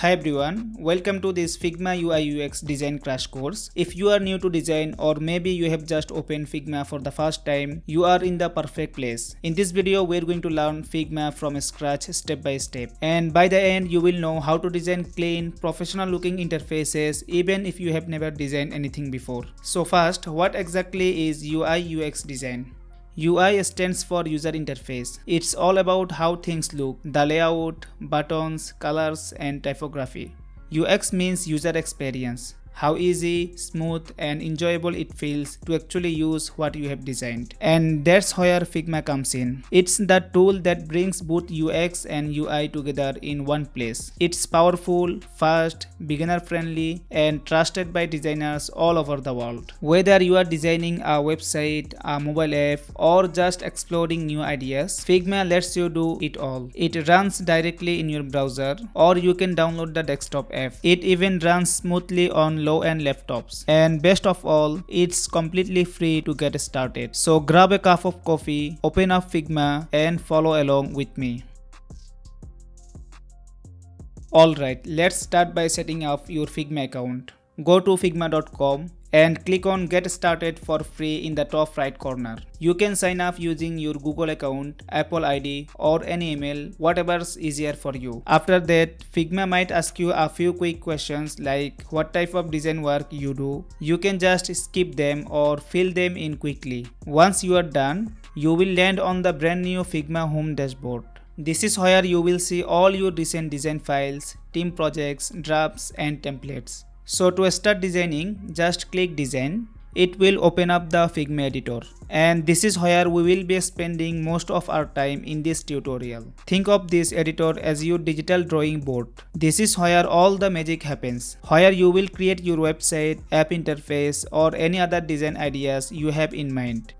Hi everyone, welcome to this Figma UI UX design crash course. If you are new to design or maybe you have just opened Figma for the first time, you are in the perfect place. In this video, we are going to learn Figma from scratch step by step. And by the end, you will know how to design clean, professional looking interfaces even if you have never designed anything before. So first, what exactly is UI UX design? UI stands for user interface. It's all about how things look, the layout, buttons, colors, and typography. UX means user experience. How easy, smooth, and enjoyable it feels to actually use what you have designed. And that's where Figma comes in. It's the tool that brings both UX and UI together in one place. It's powerful, fast, beginner friendly, and trusted by designers all over the world. Whether you are designing a website, a mobile app, or just exploring new ideas, Figma lets you do it all. It runs directly in your browser, or you can download the desktop app. It even runs smoothly on low-end laptops, and best of all, it's completely free to get started. So grab a cup of coffee, open up Figma, and follow along with me. Alright, let's start by setting up your Figma account. Go to figma.com and click on Get Started for free in the top right corner. You can sign up using your Google account, Apple ID, or any email, whatever's easier for you. After that, Figma might ask you a few quick questions like what type of design work you do. You can just skip them or fill them in quickly. Once you are done, you will land on the brand new Figma home dashboard. This is where you will see all your recent design files, team projects, drafts, and templates. So to start designing, just click Design. It will open up the Figma editor. And this is where we will be spending most of our time in this tutorial. Think of this editor as your digital drawing board. This is where all the magic happens, where you will create your website, app interface, or any other design ideas you have in mind.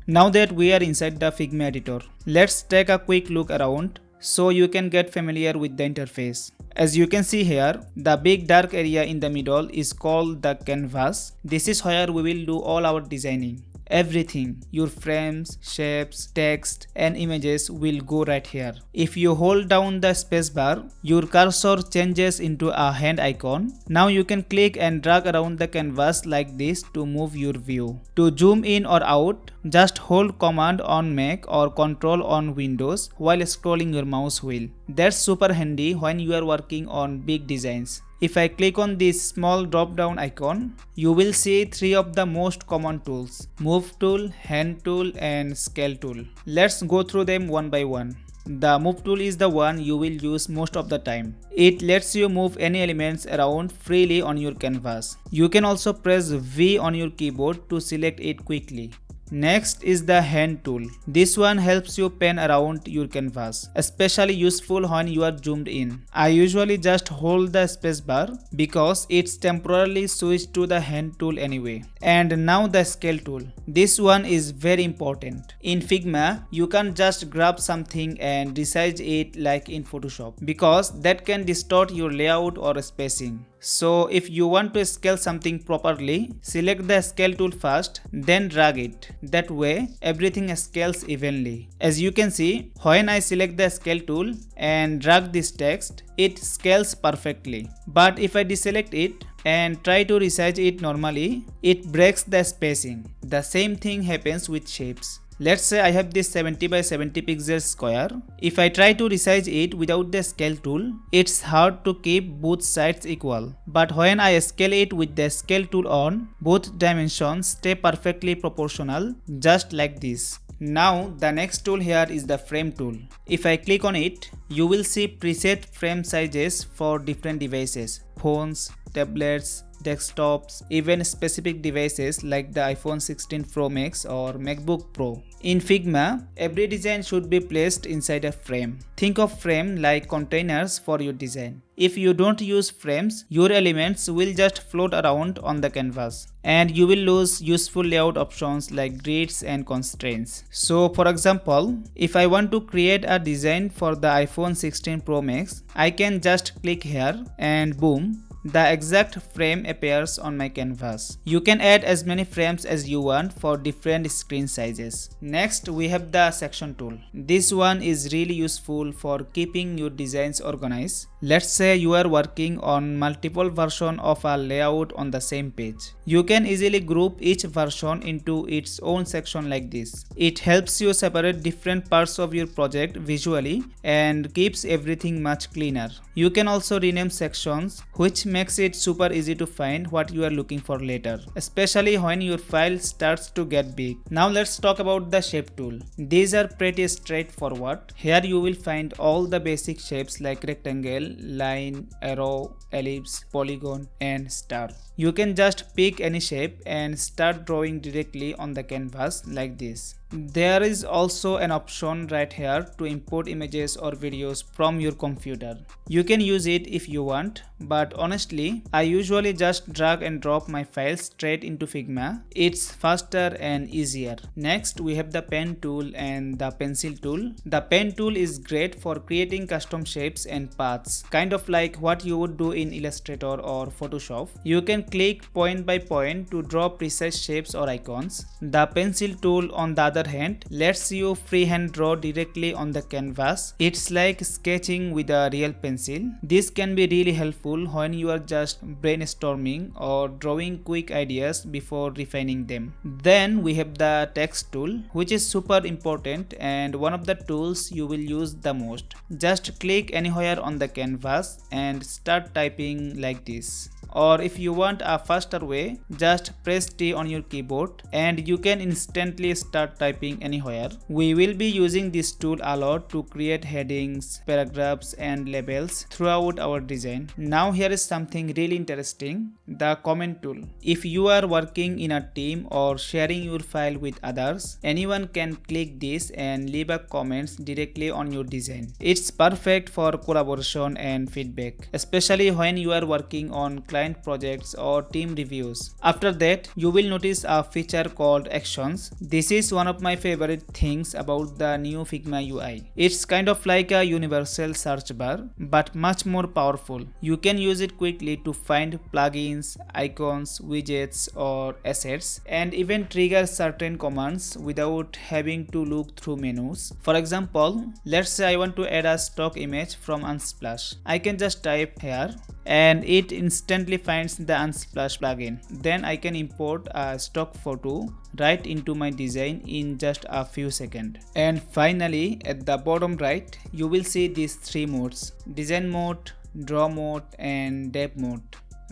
Now that we are inside the Figma editor, let's take a quick look around so you can get familiar with the interface. As you can see here, the big dark area in the middle is called the canvas. This is where we will do all our designing. Everything, your frames, shapes, text, and images will go right here. If you hold down the spacebar, your cursor changes into a hand icon. Now you can click and drag around the canvas like this to move your view. To zoom in or out, just hold Command on Mac or Control on Windows while scrolling your mouse wheel. That's super handy when you are working on big designs. If I click on this small drop-down icon, you will see three of the most common tools: Move tool, Hand tool, and Scale tool. Let's go through them one by one. The Move tool is the one you will use most of the time. It lets you move any elements around freely on your canvas. You can also press V on your keyboard to select it quickly. Next is the Hand tool. This one helps you pan around your canvas, especially useful when you are zoomed in. I usually just hold the spacebar because it's temporarily switched to the Hand tool anyway. And now the Scale tool. This one is very important. In Figma, you can't just grab something and resize it like in Photoshop, because that can distort your layout or spacing. So if you want to scale something properly, select the Scale tool first, then drag it. That way, everything scales evenly. As you can see, when I select the Scale tool and drag this text, it scales perfectly. But if I deselect it and try to resize it normally, it breaks the spacing. The same thing happens with shapes. Let's say I have this 70 by 70 pixels square. If I try to resize it without the Scale tool, it's hard to keep both sides equal. But when I scale it with the Scale tool on, both dimensions stay perfectly proportional, just like this. Now the next tool here is the Frame tool. If I click on it, you will see preset frame sizes for different devices: phones, tablets, desktops, even specific devices like the iPhone 16 Pro Max or MacBook Pro. In Figma, every design should be placed inside a frame. Think of frame like containers for your design. If you don't use frames, your elements will just float around on the canvas, and you will lose useful layout options like grids and constraints. So for example, if I want to create a design for the iPhone 16 Pro Max, I can just click here and boom, the exact frame appears on my canvas. You can add as many frames as you want for different screen sizes. Next, we have the section tool. This one is really useful for keeping your designs organized. Let's say you are working on multiple versions of a layout on the same page. You can easily group each version into its own section like this. It helps you separate different parts of your project visually and keeps everything much cleaner. You can also rename sections, which makes it super easy to find what you are looking for later, especially when your file starts to get big. Now let's talk about the shape tool. These are pretty straightforward. Here you will find all the basic shapes like rectangle, line, arrow, ellipse, polygon, and star. You can just pick any shape and start drawing directly on the canvas like this. There is also an option right here to import images or videos from your computer. You can use it if you want, but honestly, I usually just drag and drop my files straight into Figma. It's faster and easier. Next, we have the pen tool and the pencil tool. The pen tool is great for creating custom shapes and paths, kind of like what you would do in Illustrator or Photoshop. You can click point by point to draw precise shapes or icons. The pencil tool, on the other hand, lets you freehand draw directly on the canvas. It's like sketching with a real pencil. This can be really helpful when you are just brainstorming or drawing quick ideas before refining them. Then we have the text tool, which is super important and one of the tools you will use the most. Just click anywhere on the canvas and start typing like this. Or if you want a faster way, just press T on your keyboard and you can instantly start typing anywhere. We will be using this tool a lot to create headings, paragraphs, and labels throughout our design. Now here is something really interesting, the comment tool. If you are working in a team or sharing your file with others, anyone can click this and leave a comment directly on your design. It's perfect for collaboration and feedback, especially when you are working on client projects or team reviews. After that, you will notice a feature called actions. This is one of my favorite things about the new Figma UI. It's kind of like a universal search bar, but much more powerful. You can use it quickly to find plugins, icons, widgets, or assets, and even trigger certain commands without having to look through menus. For example, let's say I want to add a stock image from Unsplash. I can just type here and it instantly finds the Unsplash plugin. Then I can import a stock photo right into my design in just a few seconds. And finally, at the bottom right, you will see these three modes: design mode, draw mode, and dev mode.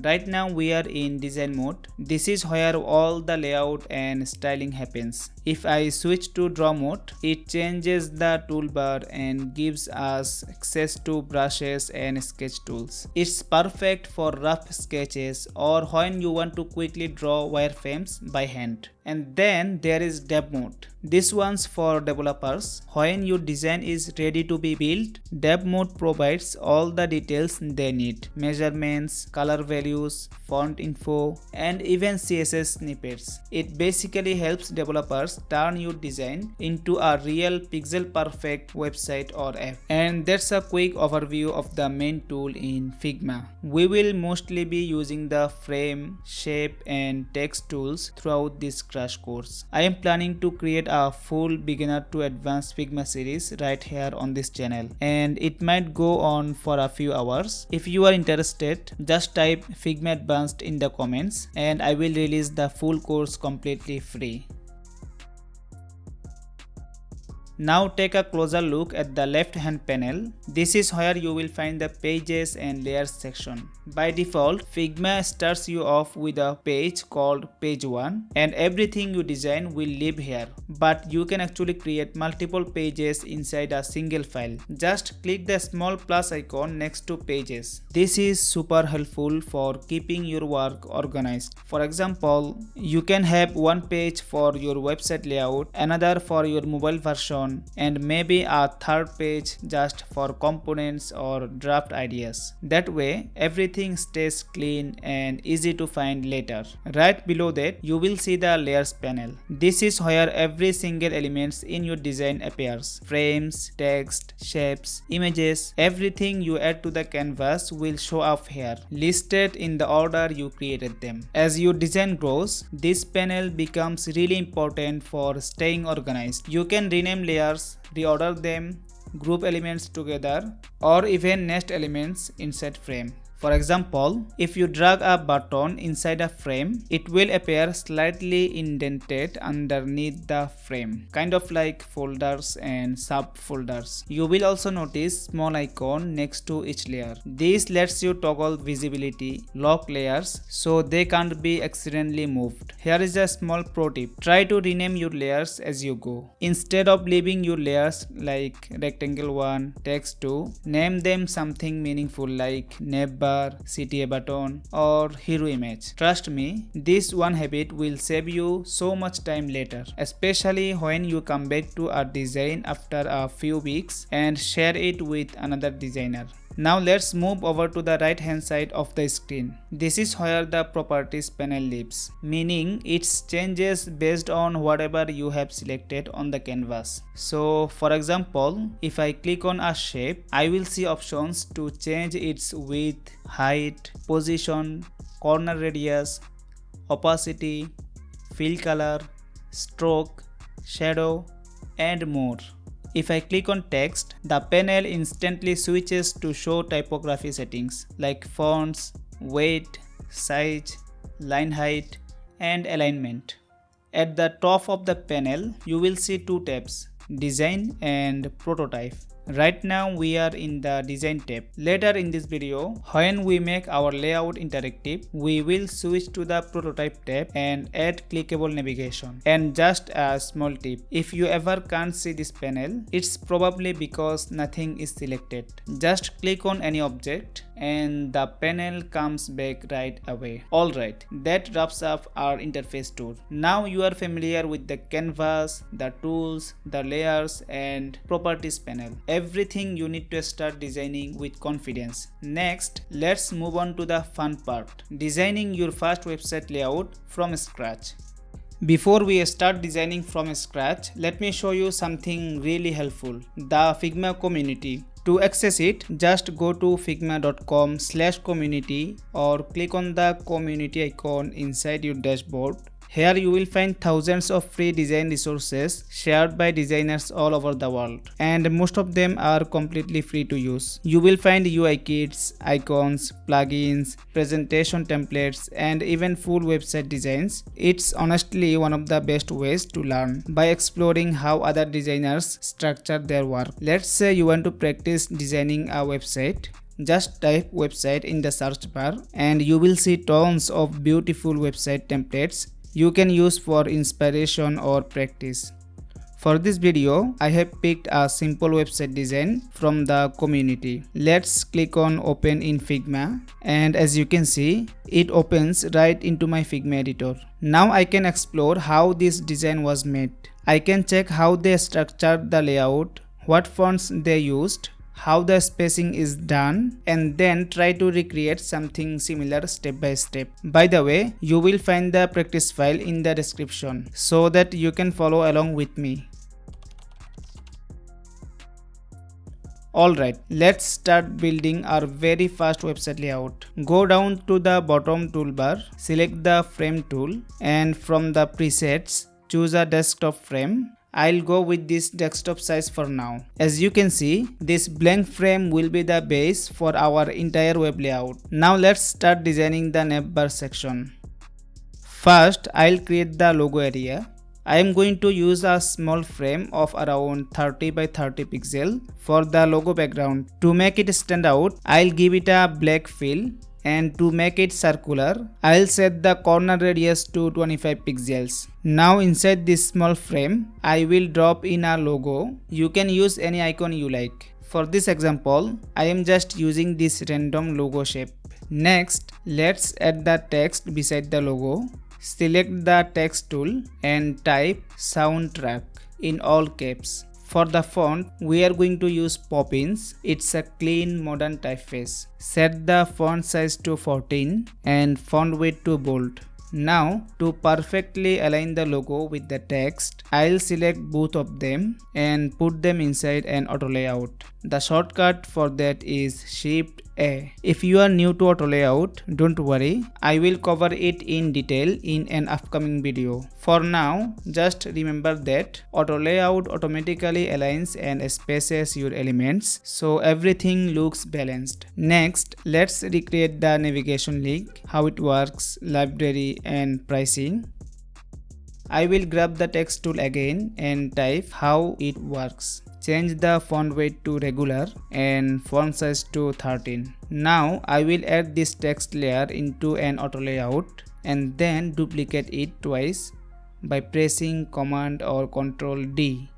Right now we are in design mode. This is where all the layout and styling happens. If I switch to draw mode, it changes the toolbar and gives us access to brushes and sketch tools. It's perfect for rough sketches or when you want to quickly draw wireframes by hand. And then there is dev mode. This one's for developers. When your design is ready to be built, dev mode provides all the details they need: measurements, color values, font info, and even CSS snippets. It basically helps developers turn your design into a real pixel perfect website or app. And that's a quick overview of the main tool in Figma. We will mostly be using the frame, shape, and text tools throughout this crash course. I am planning to create a full beginner to advanced Figma series right here on this channel, and it might go on for a few hours. If you are interested, just type Figma Advanced in the comments and I will release the full course completely free. Now take a closer look at the left hand panel. This is where you will find the pages and layers section. By default, Figma starts you off with a page called page 1 and everything you design will live here. But you can actually create multiple pages inside a single file. Just click the small plus icon next to pages. This is super helpful for keeping your work organized. For example, you can have one page for your website layout, another for your mobile version, button, and maybe a third page just for components or draft ideas. That way, everything stays clean and easy to find later. Right below that, you will see the layers panel. This is where every single element in your design appears. Frames, text, shapes, images, everything you add to the canvas will show up here, listed in the order you created them. As your design grows, this panel becomes really important for staying organized. You can rename layers, reorder them, group elements together, or even nest elements inside frame. For example, if you drag a button inside a frame, it will appear slightly indented underneath the frame, kind of like folders and subfolders. You will also notice small icon next to each layer. This lets you toggle visibility, lock layers so they can't be accidentally moved. Here is a small pro tip. Try to rename your layers as you go. Instead of leaving your layers like rectangle 1, text 2, name them something meaningful like navbar, CTA button, or hero image. Trust me, this one habit will save you so much time later, especially when you come back to a design after a few weeks and share it with another designer. Now let's move over to the right hand side of the screen. This is where the properties panel lives, meaning it changes based on whatever you have selected on the canvas. So for example, if I click on a shape, I will see options to change its width, height, position, corner radius, opacity, fill color, stroke, shadow, and more. If I click on text, the panel instantly switches to show typography settings like fonts, weight, size, line height, and alignment. At the top of the panel, you will see two tabs, Design and Prototype. Right now we are in the design tab. Later in this video, when we make our layout interactive, we will switch to the prototype tab and add clickable navigation. And just a small tip, if you ever can't see this panel, it's probably because nothing is selected. Just click on any object and the panel comes back right away. Alright, that wraps up our interface tour. Now you are familiar with the canvas, the tools, the layers and properties panel. Everything you need to start designing with confidence. Next, let's move on to the fun part, designing your first website layout from scratch. Before we start designing from scratch, let me show you something really helpful, the Figma Community. To access it, just go to figma.com/community or click on the community icon inside your dashboard. Here you will find thousands of free design resources shared by designers all over the world, and most of them are completely free to use. You will find UI kits, icons, plugins, presentation templates, and even full website designs. It's honestly one of the best ways to learn by exploring how other designers structure their work. Let's say you want to practice designing a website. Just type website in the search bar and you will see tons of beautiful website templates you can use for inspiration or practice. For this video, I have picked a simple website design from the community. Let's click on Open in Figma, and as you can see, it opens right into my Figma editor. Now I can explore how this design was made. I can check how they structured the layout, what fonts they used, how the spacing is done, and then try to recreate something similar step by step. By the way, you will find the practice file in the description so that you can follow along with me. Alright, let's start building our very first website layout. Go down to the bottom toolbar, select the frame tool, and from the presets, choose a desktop frame. I'll go with this desktop size for now. As you can see, this blank frame will be the base for our entire web layout. Now let's start designing the navbar section. First, I'll create the logo area. I am going to use a small frame of around 30 by 30 pixel for the logo background. To make it stand out, I'll give it a black fill. And to make it circular, I'll set the corner radius to 25 pixels. Now inside this small frame, I will drop in a logo. You can use any icon you like. For this example, I am just using this random logo shape. Next, let's add the text beside the logo. Select the text tool and type soundtrack in all caps. For the font, we are going to use Poppins. It's a clean modern typeface. Set the font size to 14 and font weight to bold. Now, to perfectly align the logo with the text, I'll select both of them and put them inside an auto layout. The shortcut for that is Shift A. If you are new to auto layout, don't worry, I will cover it in detail in an upcoming video. For now, just remember that auto layout automatically aligns and spaces your elements so everything looks balanced. Next, let's recreate the navigation link, how it works, library and pricing. I will grab the text tool again and type how it works. Change the font weight to regular and font size to 13. Now I will add this text layer into an auto layout and then duplicate it twice by pressing Command or Ctrl D.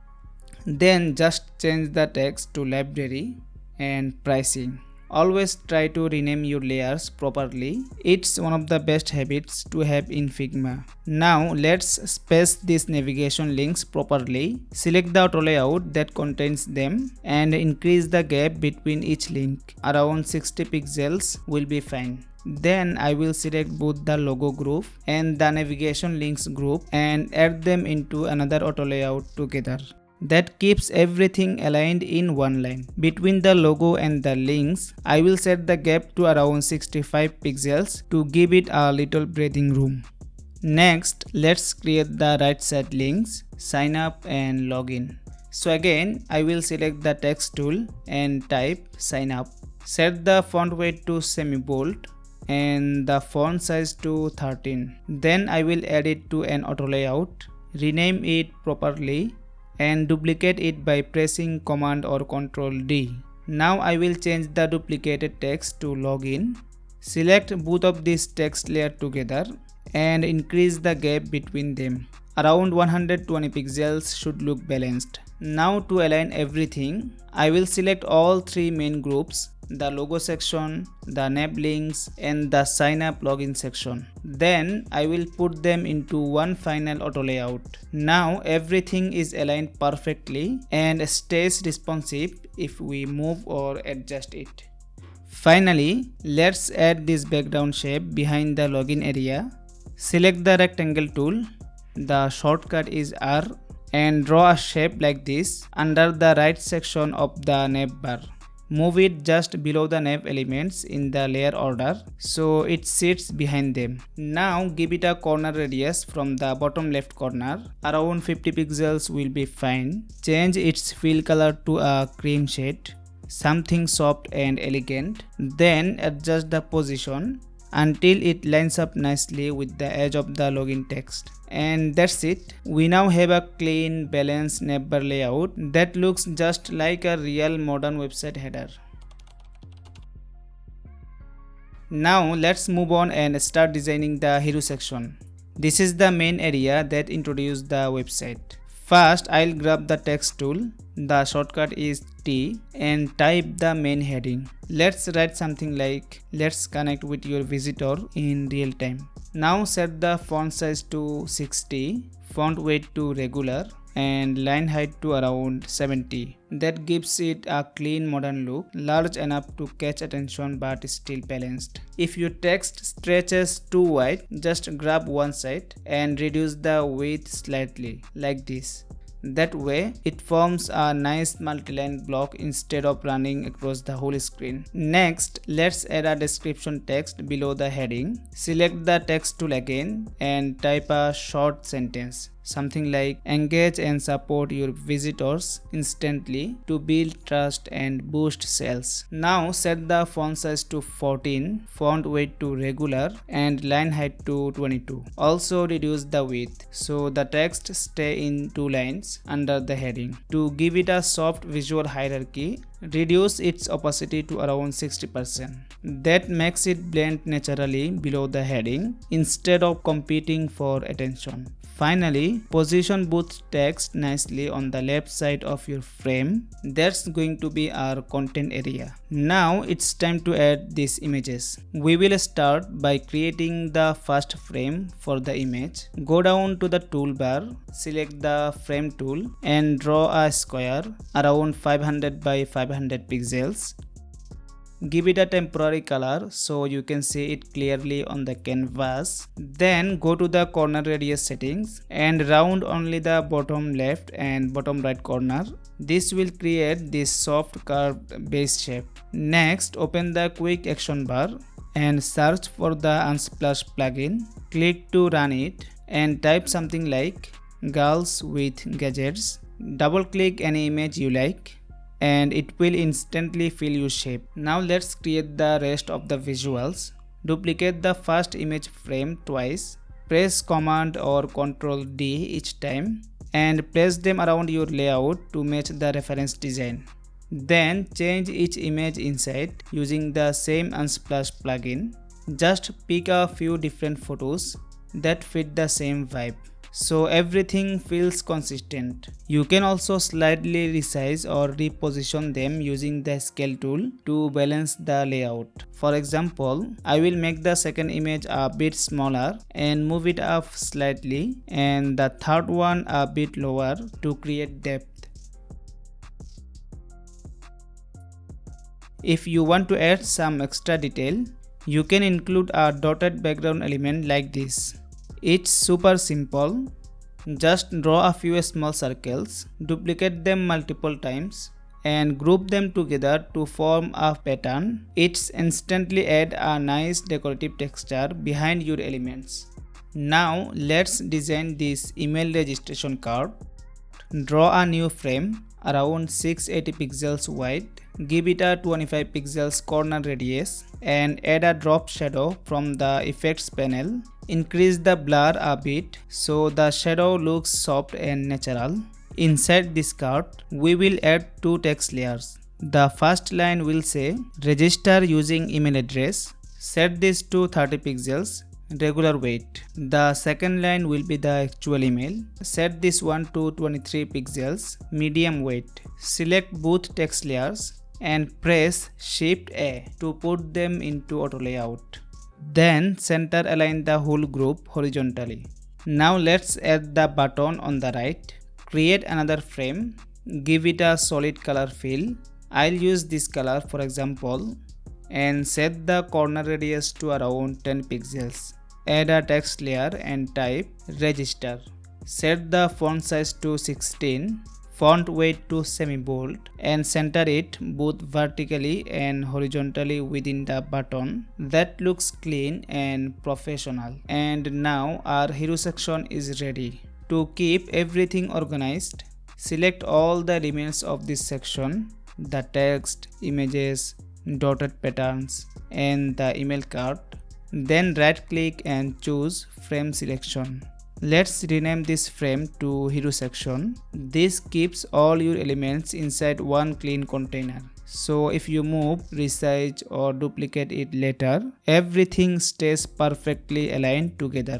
Then just change the text to library and pricing. Always try to rename your layers properly. It's one of the best habits to have in Figma. Now let's space these navigation links properly. Select the auto layout that contains them and increase the gap between each link. Around 60 pixels will be fine. Then I will select both the logo group and the navigation links group and add them into another auto layout together. That keeps everything aligned in one line. Between the logo and the links, I will set the gap to around 65 pixels to give it a little breathing room. Next, let's create the right side links, sign up and login. So again, I will select the text tool and type sign up. Set the font weight to semi-bold and the font size to 13. Then I will add it to an auto layout, rename it properly and duplicate it by pressing Command or Ctrl D. Now I will change the duplicated text to login. Select both of these text layers together and increase the gap between them. Around 120 pixels should look balanced. Now to align everything, I will select all three main groups, the logo section, the nav links and the sign up login section. Then I will put them into one final auto layout. Now everything is aligned perfectly and stays responsive if we move or adjust it. Finally, let's add this background shape behind the login area. Select the rectangle tool. The shortcut is R and draw a shape like this under the right section of the navbar. Move it just below the nav elements in the layer order so it sits behind them. Now give it a corner radius from the bottom left corner. Around 50 pixels will be fine. Change its fill color to a cream shade, something soft and elegant. Then adjust the position until it lines up nicely with the edge of the login text. And that's it. We now have a clean, balanced navbar layout that looks just like a real modern website header. Now let's move on and start designing the hero section. This is the main area that introduces the website. First, I'll grab the text tool. The shortcut is T and type the main heading. Let's write something like, let's connect with your visitor in real time. Now set the font size to 60, font weight to regular and line height to around 70. That gives it a clean modern look, large enough to catch attention but still balanced. If your text stretches too wide, just grab one side and reduce the width slightly, like this. That way, it forms a nice multi-line block instead of running across the whole screen. Next, let's add a description text below the heading. Select the text tool again and type a short sentence. Something like, engage and support your visitors instantly to build trust and boost sales. Now set the font size to 14, font weight to regular and line height to 22. Also reduce the width so the text stay in two lines under the heading. To give it a soft visual hierarchy, reduce its opacity to around 60%. That makes it blend naturally below the heading instead of competing for attention. Finally, position both text nicely on the left side of your frame. That's going to be our content area. Now it's time to add these images. We will start by creating the first frame for the image. Go down to the toolbar, select the frame tool and draw a square around 500 by 500 pixels. Give it a temporary color so you can see it clearly on the canvas. Then go to the corner radius settings and round only the bottom left and bottom right corner. This will create this soft curved base shape. Next, open the quick action bar and search for the Unsplash plugin. Click to run it and type something like girls with gadgets. Double click any image you like and it will instantly fill your shape. Now let's create the rest of the visuals. Duplicate the first image frame twice. Press Command or Ctrl D each time and place them around your layout to match the reference design. Then change each image inside using the same Unsplash plugin. Just pick a few different photos that fit the same vibe, so everything feels consistent. You can also slightly resize or reposition them using the scale tool to balance the layout. For example, I will make the second image a bit smaller and move it up slightly and the third one a bit lower to create depth. If you want to add some extra detail, you can include a dotted background element like this. It's super simple. Just draw a few small circles, duplicate them multiple times and group them together to form a pattern. It's instantly add a nice decorative texture behind your elements. Now let's design this email registration card. Draw a new frame around 680 pixels wide. Give it a 25 pixels corner radius and add a drop shadow from the effects panel. Increase the blur a bit so the shadow looks soft and natural. Inside this card, we will add two text layers. The first line will say register using email address. Set this to 30 pixels, regular weight. The second line will be the actual email. Set this one to 23 pixels, medium weight. Select both text layers and press Shift A to put them into auto layout. Then center align the whole group horizontally. Now let's add the button on the right. Create another frame. Give it a solid color fill. I'll use this color for example and set the corner radius to around 10 pixels. Add a text layer and type register. Set the font size to 16. Font weight to semi-bold and center it both vertically and horizontally within the button. That looks clean and professional. And now our hero section is ready. To keep everything organized, select all the elements of this section, the text, images, dotted patterns and the email card. Then right click and choose frame selection. Let's rename this frame to hero section. This keeps all your elements inside one clean container. So if you move, resize or duplicate it later, everything stays perfectly aligned together.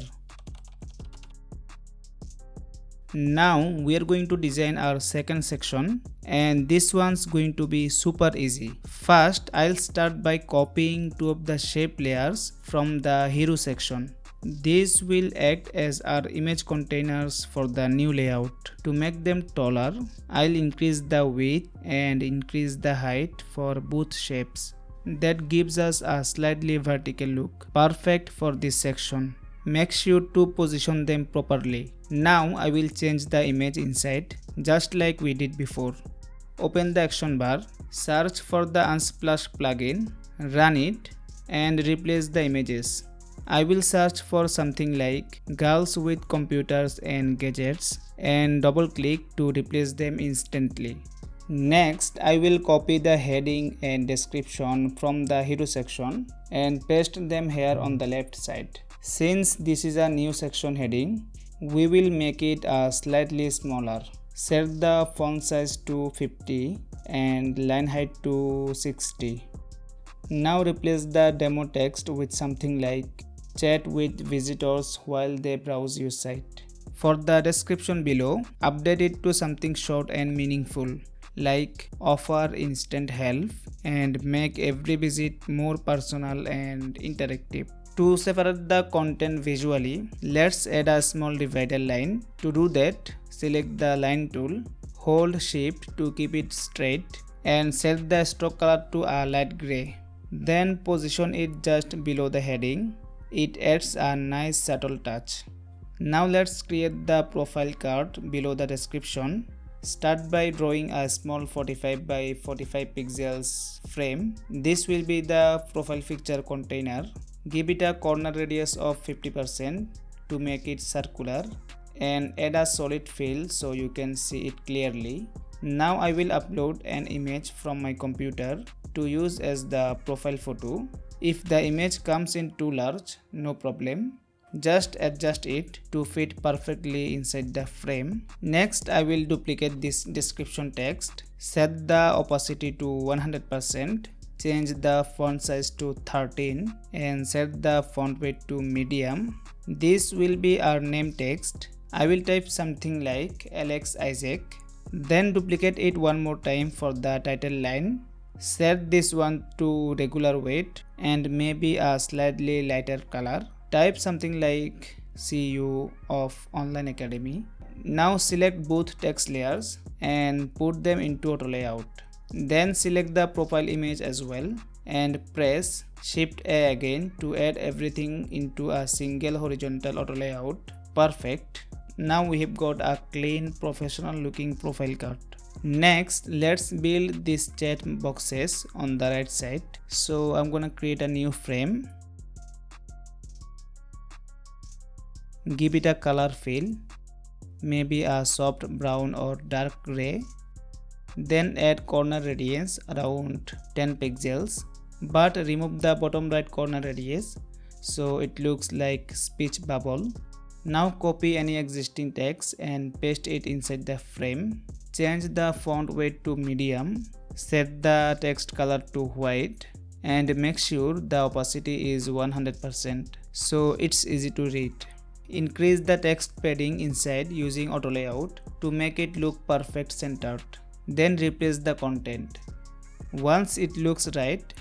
Now we are going to design our second section and this one's going to be super easy. First, I'll start by copying two of the shape layers from the hero section. These will act as our image containers for the new layout. To make them taller, I'll increase the width and increase the height for both shapes. That gives us a slightly vertical look, perfect for this section. Make sure to position them properly. Now I will change the image inside, just like we did before. Open the action bar, search for the Unsplash plugin, run it and replace the images. I will search for something like girls with computers and gadgets and double click to replace them instantly. Next, I will copy the heading and description from the hero section and paste them here on the left side. Since this is a new section heading, we will make it slightly smaller. Set the font size to 50 and line height to 60. Now replace the demo text with something like chat with visitors while they browse your site. For the description below, update it to something short and meaningful like offer instant help and make every visit more personal and interactive. To separate the content visually, let's add a small divider line. To do that, select the line tool, hold shift to keep it straight, and set the stroke color to a light gray. Then position it just below the heading. It adds a nice subtle touch. Now let's create the profile card below the description. Start by drawing a small 45 by 45 pixels frame. This will be the profile picture container. Give it a corner radius of 50% to make it circular, and add a solid fill so you can see it clearly. Now I will upload an image from my computer to use as the profile photo. If the image comes in too large, no problem. Just adjust it to fit perfectly inside the frame. Next, I will duplicate this description text. Set the opacity to 100%. Change the font size to 13 and set the font weight to medium. This will be our name text. I will type something like Alex Isaac. Then duplicate it one more time for the title line. Set this one to regular weight and maybe a slightly lighter color. Type something like CU of Online Academy. Now select both text layers and put them into auto layout. Then select the profile image as well and press Shift A again to add everything into a single horizontal auto layout. Perfect. Now we have got a clean professional looking profile card. Next, let's build these chat boxes on the right side. So I'm gonna create a new frame. Give it a color fill, maybe a soft brown or dark gray. Then add corner radius around 10 pixels, but remove the bottom right corner radius so it looks like speech bubble. Now copy any existing text and paste it inside the frame. Change the font weight to medium. Set the text color to white and make sure the opacity is 100% so it's easy to read. Increase the text padding inside using auto layout to make it look perfect centered. Then replace the content. Once it looks right,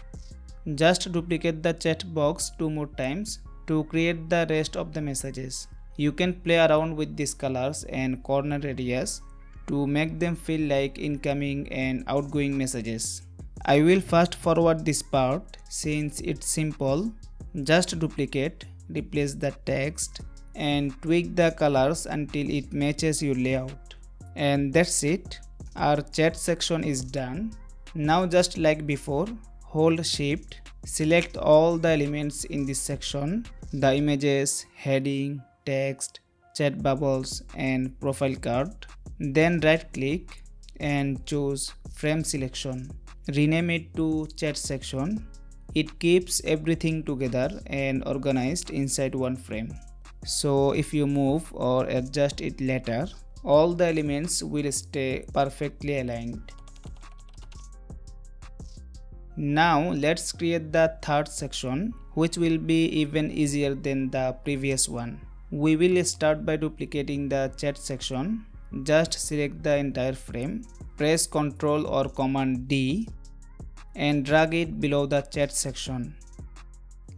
just duplicate the chat box 2 more times to create the rest of the messages. You can play around with these colors and corner radius to make them feel like incoming and outgoing messages. I will fast forward this part since it's simple. Just duplicate, replace the text and tweak the colors until it matches your layout. And that's it. Our chat section is done. Now just like before, hold shift, select all the elements in this section, the images, heading, text, chat bubbles and profile card. Then right click and choose frame selection. Rename it to chat section. It keeps everything together and organized inside one frame. So if you move or adjust it later, all the elements will stay perfectly aligned. Now let's create the third section, which will be even easier than the previous one. We will start by duplicating the chat section. Just select the entire frame, press Ctrl or Command D and drag it below the chat section.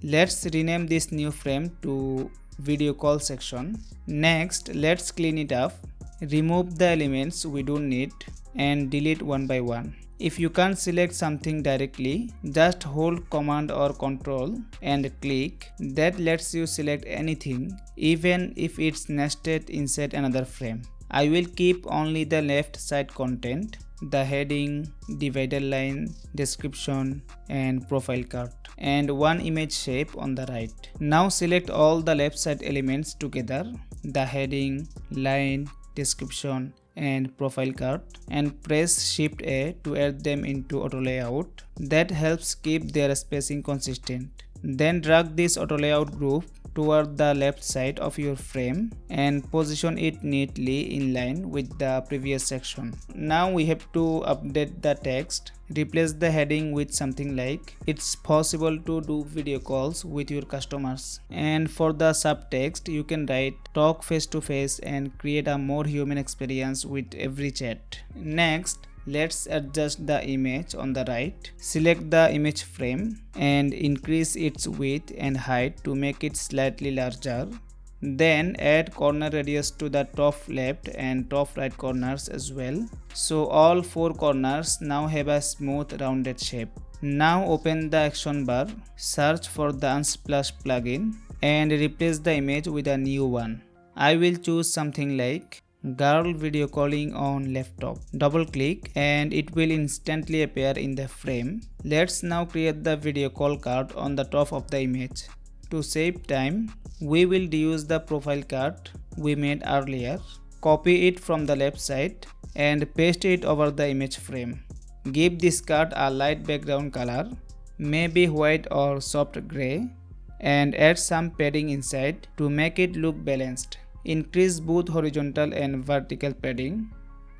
Let's rename this new frame to video call section. Next, let's clean it up. Remove the elements we don't need and delete one by one. If you can't select something directly, just hold Command or Ctrl and click. That lets you select anything, even if it's nested inside another frame. I will keep only the left side content, the heading, divider line, description and profile card, and one image shape on the right. Now select all the left side elements together, the heading, line, description and profile card, and press Shift A to add them into auto layout. That helps keep their spacing consistent. Then drag this auto layout group toward the left side of your frame and position it neatly in line with the previous section. Now we have to update the text. Replace the heading with something like, "It's possible to do video calls with your customers." And for the subtext, you can write, "Talk face to face and create a more human experience with every chat." Next, let's adjust the image on the right. Select the image frame and increase its width and height to make it slightly larger. Then add corner radius to the top left and top right corners as well. So all four corners now have a smooth rounded shape. Now open the action bar, search for the Unsplash plugin and replace the image with a new one. I will choose something like girl video calling on laptop. Double click and it will instantly appear in the frame. Let's now create the video call card on the top of the image. To save time, we will reuse the profile card we made earlier. Copy it from the left side and paste it over the image frame. Give this card a light background color, maybe white or soft gray, and add some padding inside to make it look balanced. Increase both horizontal and vertical padding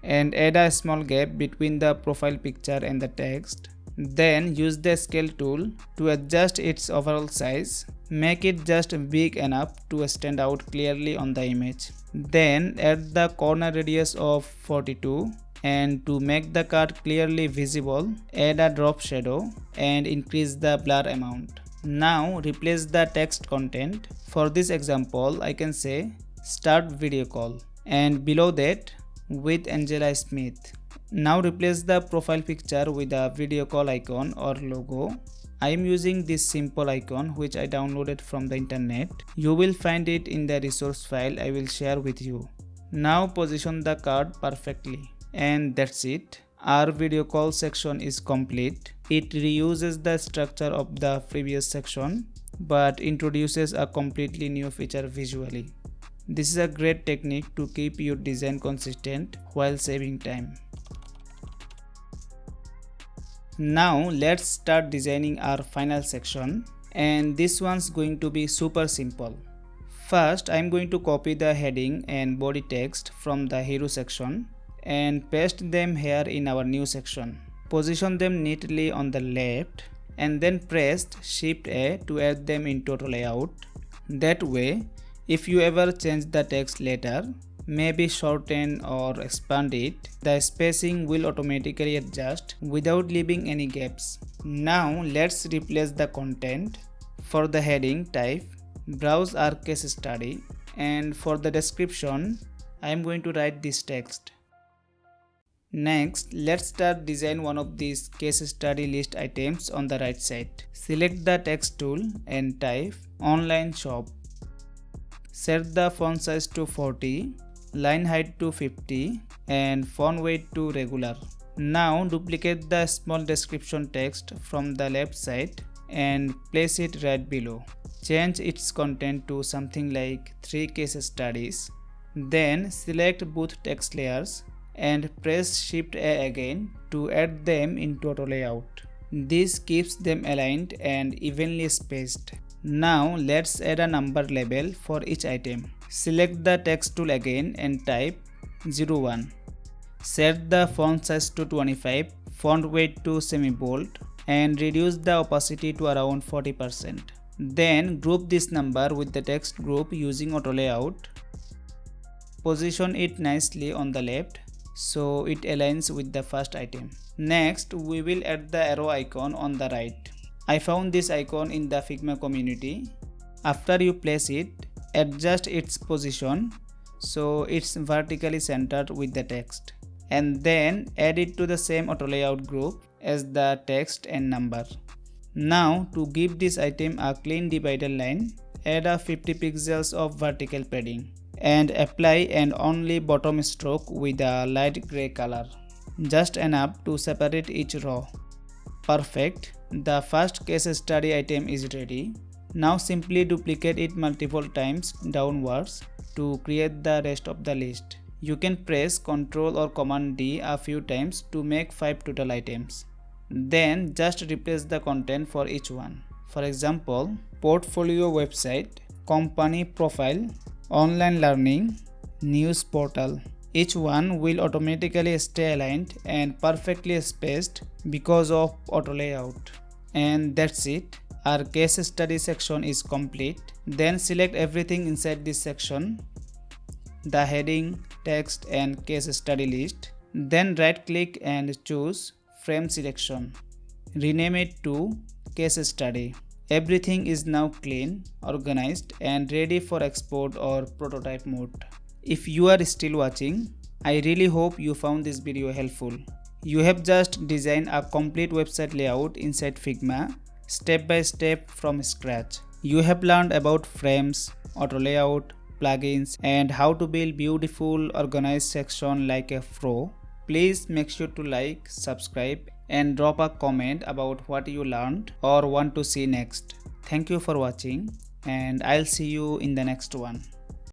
and add a small gap between the profile picture and the text. Then use the scale tool to adjust its overall size. Make it just big enough to stand out clearly on the image. Then add the corner radius of 42 and to make the card clearly visible, add a drop shadow and increase the blur amount. Now replace the text content. For this example, I can say start video call and below that with Angela Smith. Now replace the profile picture with a video call icon or logo. I am using this simple icon which I downloaded from the internet. You will find it in the resource file I will share with you. Now position the card perfectly. And that's it. Our video call section is complete. It reuses the structure of the previous section but introduces a completely new feature visually. This is a great technique to keep your design consistent while saving time. Now let's start designing our final section, and this one's going to be super simple. First, I'm going to copy the heading and body text from the hero section and paste them here in our new section. Position them neatly on the left and then press Shift A to add them into auto layout. That way, if you ever change the text later, maybe shorten or expand it, the spacing will automatically adjust without leaving any gaps. Now let's replace the content. For the heading, type browse our case study, and for the description I am going to write this text. Next, let's start design one of these case study list items on the right side. Select the text tool and type online shop. Set the font size to 40, line height to 50 and font weight to regular. Now duplicate the small description text from the left side and place it right below. Change its content to something like 3 case studies. Then select both text layers and press Shift A again to add them into auto layout. This keeps them aligned and evenly spaced. Now let's add a number label for each item. Select the text tool again and type 01. Set the font size to 25, font weight to semi-bold and reduce the opacity to around 40%. Then group this number with the text group using auto layout. Position it nicely on the left so it aligns with the first item. Next, we will add the arrow icon on the right. I found this icon in the Figma community. After you place it, adjust its position so it's vertically centered with the text, and then add it to the same auto layout group as the text and number. Now to give this item a clean divider line, add a 50 pixels of vertical padding and apply an only bottom stroke with a light gray color, just enough to separate each row. Perfect. The first case study item is ready. Now simply duplicate it multiple times downwards to create the rest of the list. You can press Ctrl or Command D a few times to make 5 total items. Then just replace the content for each one. For example, portfolio website, company profile, online learning, news portal. Each one will automatically stay aligned and perfectly spaced because of auto layout. And that's it. Our case study section is complete. Then select everything inside this section, the heading, text and case study list, Then right click and choose frame selection. Rename it to case study. Everything is now clean, organized and ready for export or prototype mode. If you are still watching, I really hope you found this video helpful. You have just designed a complete website layout inside Figma, step by step from scratch. You have learned about frames, auto layout, plugins and how to build beautiful organized section like a pro. Please make sure to like, subscribe and drop a comment about what you learned or want to see next. Thank you for watching and I'll see you in the next one.